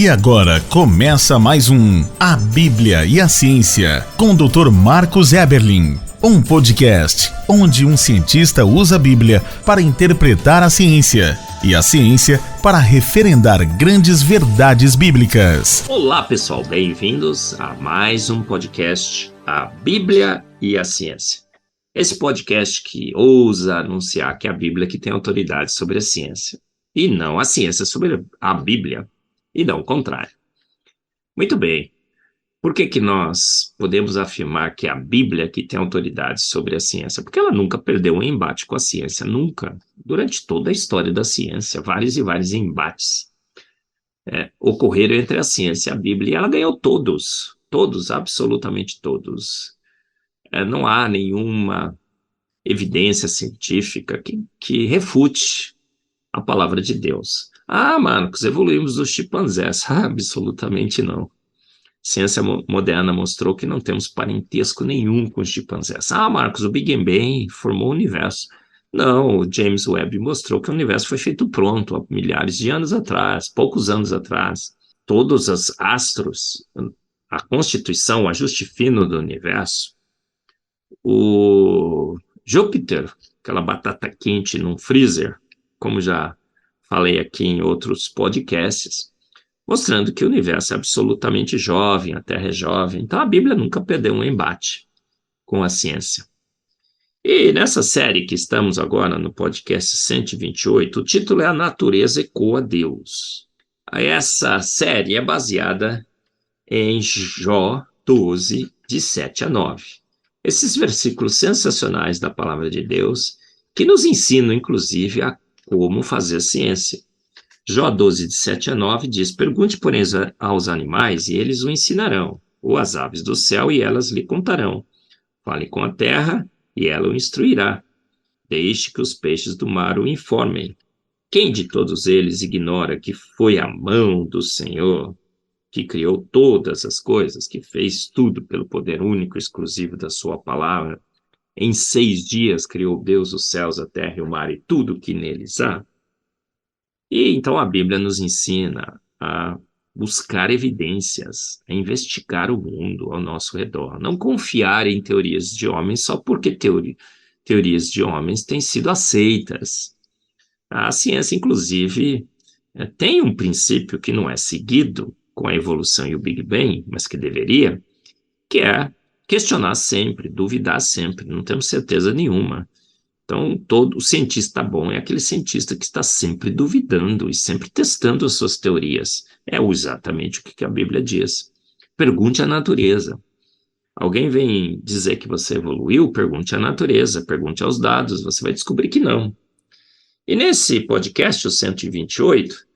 E agora começa mais um A Bíblia e a Ciência, com o Dr. Marcos Eberlin. Um podcast onde um cientista usa a Bíblia para interpretar a ciência e a ciência para referendar grandes verdades bíblicas. Olá, pessoal, bem-vindos a mais um podcast A Bíblia e a Ciência. Esse podcast que ousa anunciar que a Bíblia que tem autoridade sobre a ciência e não a ciência sobre a Bíblia, e não o contrário. Muito bem. Por que nós podemos afirmar que é a Bíblia que tem autoridade sobre a ciência? Porque ela nunca perdeu um embate com a ciência, nunca. Durante toda a história da ciência, vários e vários embates ocorreram entre a ciência e a Bíblia, e ela ganhou todos, absolutamente todos. Não há nenhuma evidência científica que refute a palavra de Deus. Ah, Marcos, evoluímos dos chimpanzés. Absolutamente não. Ciência moderna mostrou que não temos parentesco nenhum com os chimpanzés. Ah, Marcos, o Big Bang formou o universo. Não, o James Webb mostrou que o universo foi feito pronto há milhares de anos atrás, poucos anos atrás. Todos os astros, a constituição, o ajuste fino do universo, o Júpiter, aquela batata quente num freezer, como já falei aqui em outros podcasts, mostrando que o universo é absolutamente jovem, a Terra é jovem. Então a Bíblia nunca perdeu um embate com a ciência. E nessa série que estamos agora no podcast 128, o título é A Natureza Ecoa Deus. Essa série é baseada em Jó 12, de 7 a 9. Esses versículos sensacionais da palavra de Deus que nos ensinam, inclusive, a como fazer ciência. Jó 12, de 7 a 9 diz: Pergunte, porém, aos animais, e eles o ensinarão, ou às aves do céu, e elas lhe contarão. Fale com a terra, e ela o instruirá. Deixe que os peixes do mar o informem. Quem de todos eles ignora que foi a mão do Senhor que criou todas as coisas, que fez tudo pelo poder único e exclusivo da sua palavra? Em 6 dias criou Deus os céus, a terra e o mar e tudo o que neles há. E então a Bíblia nos ensina a buscar evidências, a investigar o mundo ao nosso redor. Não confiar em teorias de homens só porque teorias de homens têm sido aceitas. A ciência, inclusive, tem um princípio que não é seguido com a evolução e o Big Bang, mas que deveria, que é questionar sempre, duvidar sempre, não temos certeza nenhuma. Então, todo cientista bom é aquele cientista que está sempre duvidando e sempre testando as suas teorias. É exatamente o que a Bíblia diz. Pergunte à natureza. Alguém vem dizer que você evoluiu? Pergunte à natureza, pergunte aos dados, você vai descobrir que não. E nesse podcast, o 128,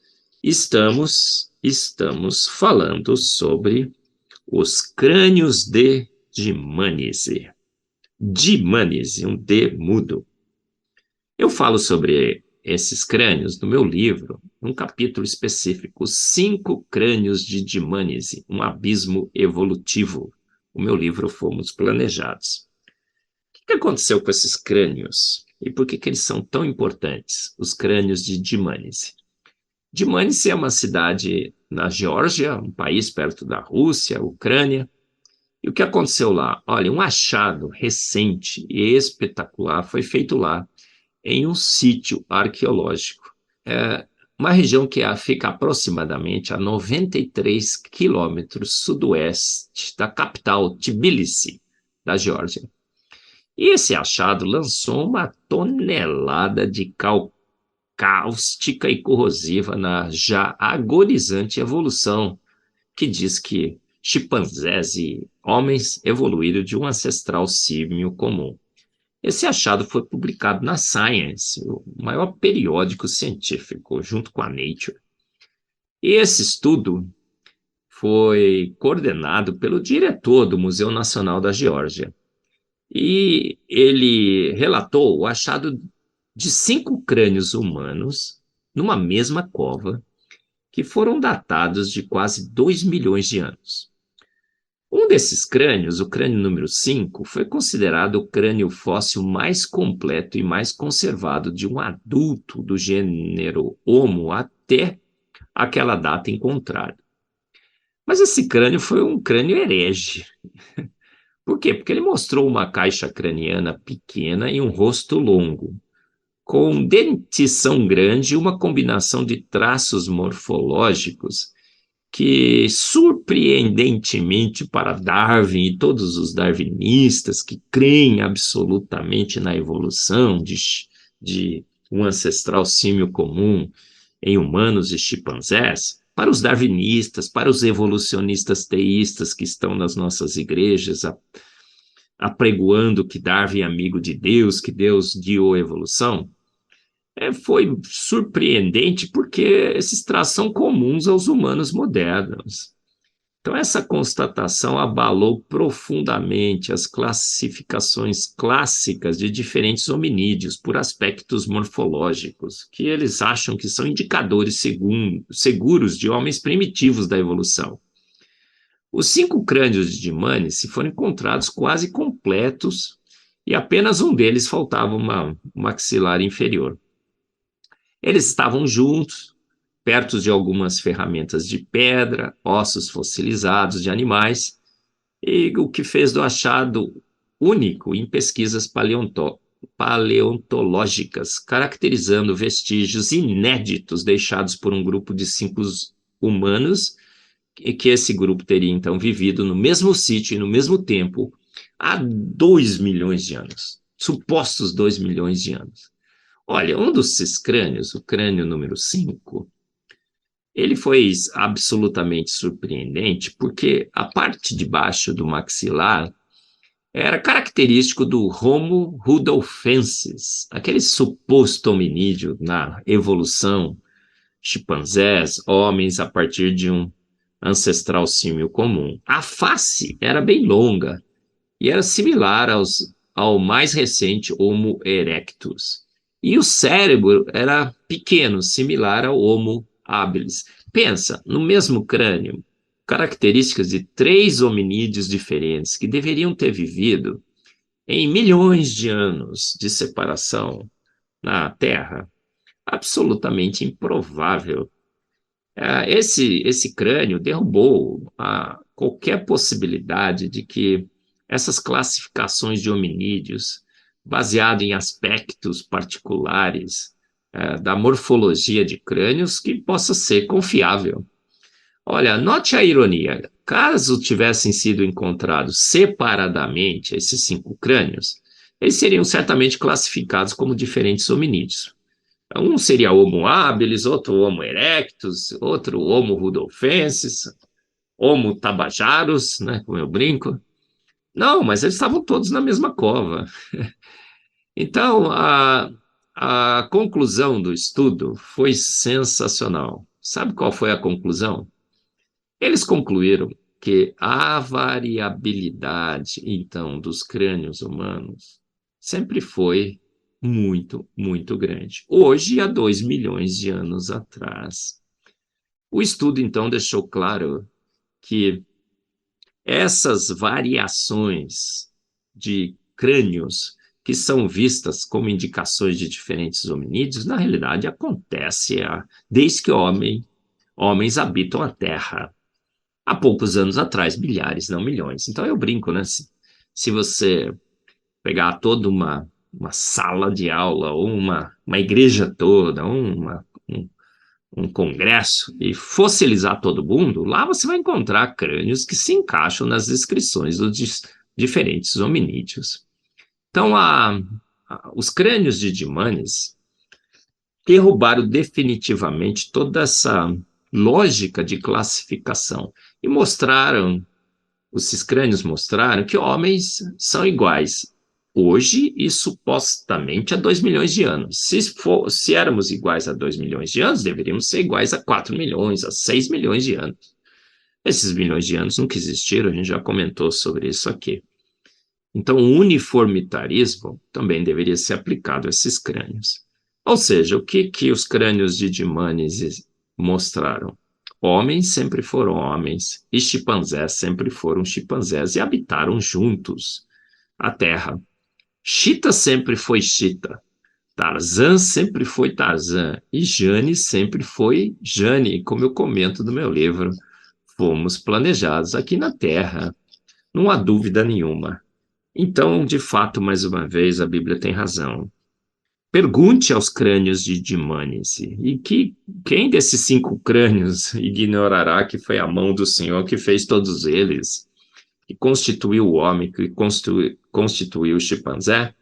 estamos falando sobre os crânios de Dimânese. Dimânese, um D mudo. Eu falo sobre esses crânios no meu livro, num capítulo específico, 5 crânios de Dimânese, um abismo evolutivo. O meu livro Fomos Planejados. O que aconteceu com esses crânios? E por que eles são tão importantes, os crânios de Dimânese? Dimânese é uma cidade na Geórgia, um país perto da Rússia, Ucrânia. E o que aconteceu lá? Olha, um achado recente e espetacular foi feito lá, em um sítio arqueológico. É uma região que fica aproximadamente a 93 quilômetros sudoeste da capital, Tbilisi, da Geórgia. E esse achado lançou uma tonelada de cal cáustica e corrosiva na já agonizante evolução, que diz que chimpanzés e homens evoluíram de um ancestral símio comum. Esse achado foi publicado na Science, o maior periódico científico, junto com a Nature. E esse estudo foi coordenado pelo diretor do Museu Nacional da Geórgia. E ele relatou o achado de 5 crânios humanos numa mesma cova, que foram datados de quase 2 milhões de anos. Um desses crânios, o crânio número 5, foi considerado o crânio fóssil mais completo e mais conservado de um adulto do gênero Homo até aquela data encontrado. Mas esse crânio foi um crânio herege. Por quê? Porque ele mostrou uma caixa craniana pequena e um rosto longo, com dentição grande e uma combinação de traços morfológicos que, surpreendentemente para Darwin e todos os darwinistas que creem absolutamente na evolução de um ancestral símio comum em humanos e chimpanzés, para os darwinistas, para os evolucionistas teístas que estão nas nossas igrejas apregoando que Darwin é amigo de Deus, que Deus guiou a evolução, foi surpreendente porque esses traços são comuns aos humanos modernos. Então, essa constatação abalou profundamente as classificações clássicas de diferentes hominídeos por aspectos morfológicos, que eles acham que são indicadores seguros de homens primitivos da evolução. Os 5 crânios de Dimanes foram encontrados quase completos e apenas um deles faltava um maxilar inferior. Eles estavam juntos, perto de algumas ferramentas de pedra, ossos fossilizados de animais, e o que fez do achado único em pesquisas paleontológicas, caracterizando vestígios inéditos deixados por um grupo de 5 humanos, e que esse grupo teria então vivido no mesmo sítio e no mesmo tempo há 2 milhões de anos, supostos 2 milhões de anos. Olha, um desses crânios, o crânio número 5, ele foi absolutamente surpreendente porque a parte de baixo do maxilar era característico do Homo rudolfensis, aquele suposto hominídeo na evolução, chimpanzés, homens a partir de um ancestral símio comum. A face era bem longa e era similar ao mais recente Homo erectus. E o cérebro era pequeno, similar ao Homo habilis. Pensa, no mesmo crânio, características de 3 hominídeos diferentes que deveriam ter vivido em milhões de anos de separação na Terra. Absolutamente improvável. Esse crânio derrubou qualquer possibilidade de que essas classificações de hominídeos, baseado em aspectos particulares da morfologia de crânios, que possa ser confiável. Olha, note a ironia. Caso tivessem sido encontrados separadamente esses 5 crânios, eles seriam certamente classificados como diferentes hominídeos. Um seria Homo habilis, outro Homo erectus, outro Homo rudolfensis, Homo tabajarus, né, como eu brinco. Não, mas eles estavam todos na mesma cova. Então, a conclusão do estudo foi sensacional. Sabe qual foi a conclusão? Eles concluíram que a variabilidade, então, dos crânios humanos sempre foi muito, muito grande. Hoje, há 2 milhões de anos atrás. O estudo, então, deixou claro que essas variações de crânios que são vistas como indicações de diferentes hominídeos, na realidade acontece desde que homens habitam a Terra. Há poucos anos atrás, milhares, não milhões. Então eu brinco, né? Se você pegar toda uma sala de aula, ou uma igreja toda, um congresso, e fossilizar todo mundo, lá você vai encontrar crânios que se encaixam nas descrições dos diferentes hominídeos. Então, os crânios de Dimanes derrubaram definitivamente toda essa lógica de classificação e esses crânios mostraram que homens são iguais hoje e supostamente há 2 milhões de anos. Se éramos iguais a 2 milhões de anos, deveríamos ser iguais a 4 milhões, a 6 milhões de anos. Esses milhões de anos nunca existiram, a gente já comentou sobre isso aqui. Então, o uniformitarismo também deveria ser aplicado a esses crânios. Ou seja, o que os crânios de Dimanes mostraram? Homens sempre foram homens e chimpanzés sempre foram chimpanzés e habitaram juntos a Terra. Chita sempre foi Chita, Tarzan sempre foi Tarzan e Jane sempre foi Jane, como eu comento no meu livro fomos planejados aqui na Terra. Não há dúvida nenhuma. Então, de fato, mais uma vez, a Bíblia tem razão. Pergunte aos crânios de Dimânese, e quem desses 5 crânios ignorará que foi a mão do Senhor que fez todos eles, que constituiu o homem, que constituiu o chimpanzé?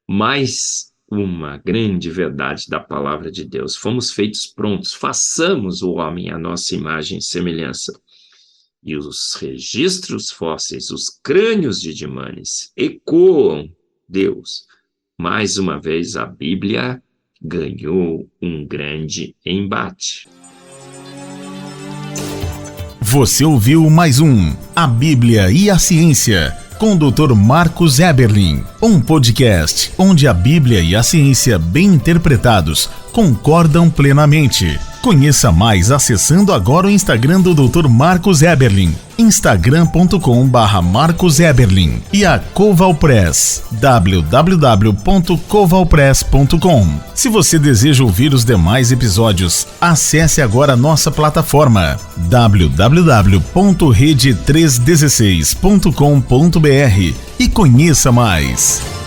Mais uma grande verdade da palavra de Deus: fomos feitos prontos, façamos o homem à nossa imagem e semelhança. E os registros fósseis, os crânios de Dimânese, ecoam Deus. Mais uma vez, a Bíblia ganhou um grande embate. Você ouviu mais um A Bíblia e a Ciência, com o Dr. Marcos Eberlin, um podcast onde a Bíblia e a ciência, bem interpretados, concordam plenamente. Conheça mais acessando agora o Instagram do Dr. Marcos Eberlin, instagram.com/Marcos Eberlin, e a Coval Press, www.covalpress.com. Se você deseja ouvir os demais episódios, acesse agora a nossa plataforma www.rede316.com.br e conheça mais.